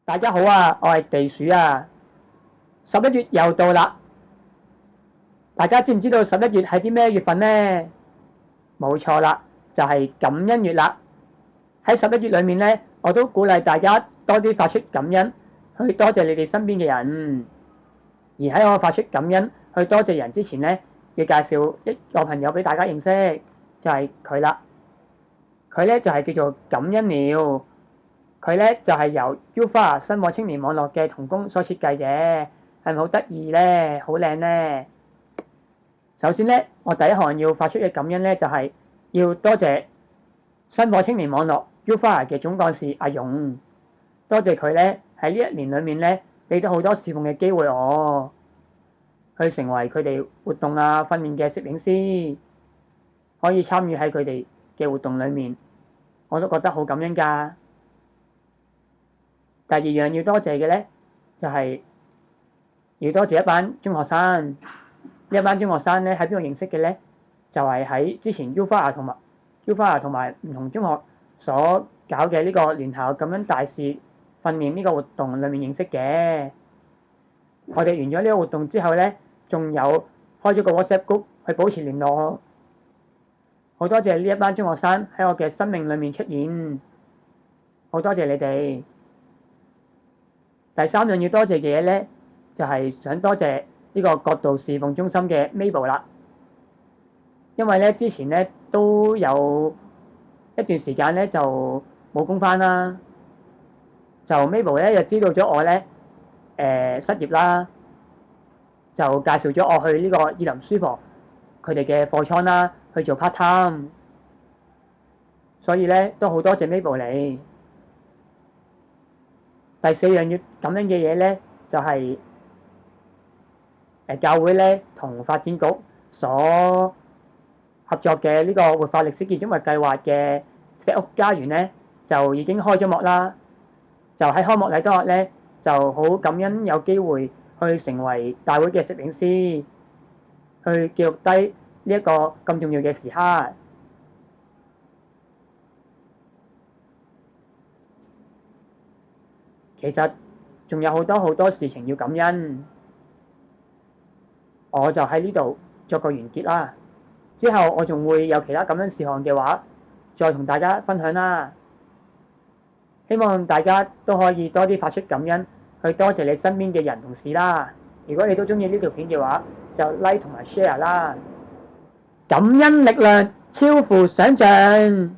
大家好啊，我係地鼠啊。11月又到啦，大家知唔知道11月係啲咩月份呢？冇錯啦，就係感恩月啦。喺11月裏面呢，我都鼓勵大家多啲發出感恩，去多謝你哋身邊嘅人。而喺我發出感恩去多謝人之前呢，要介紹一個朋友俾大家認識，就係佢啦。佢呢就係叫做感恩鳥。佢咧就係由 UFA 薪火青年網絡嘅同工所設計嘅，係咪好得意咧？好靚咧！首先咧，我第一項要發出嘅感恩咧，就係要多謝薪火青年網絡 UFA 嘅總幹事阿勇，多謝佢咧喺呢一年裏面咧，俾咗好多侍奉嘅機會我，去成為佢哋活動啊訓練嘅攝影師，可以參與喺佢哋嘅活動裏面，我都覺得好感恩㗎。第二樣要多謝嘅咧，就係要多謝一班中學生。呢一班中學生咧喺邊度認識嘅咧？就係喺之前 UFA 同埋唔同中學所搞嘅呢個聯校咁樣大使訓練呢個活動裏面認識嘅。我哋完咗呢個活動之後咧，仲有開咗個 WhatsApp group 去保持聯絡。好多謝呢一班中學生喺我嘅生命裏面出現，好多謝你哋。第三樣要多謝嘅嘢咧，就係想多謝呢個國道侍奉中心嘅 Mabel 啦。因為咧之前咧都有一段時間咧就冇工返啦，就 Mabel 咧就知道咗我咧失業啦，就介紹咗我去呢個意林書房佢哋嘅貨倉啦去做 part time，所以咧都好多謝 Mabel 你。第四樣要感恩嘅嘢咧，就係教會咧同發展局所合作嘅呢個活化歷史建築物計劃嘅石屋家園咧，就已經開咗幕啦。就喺開幕禮當日咧，就好感恩有機會去成為大會嘅攝影師，去記錄低呢一個咁重要嘅時刻。其實仲有好多好多事情要感恩，我就喺呢度作個完結啦。之後我仲會有其他感恩事項嘅話，再同大家分享啦。希望大家都可以多啲發出感恩，去多謝你身邊嘅人同事啦。如果你都中意呢條片嘅話，就 like 同埋 share 啦。感恩力量超乎想像。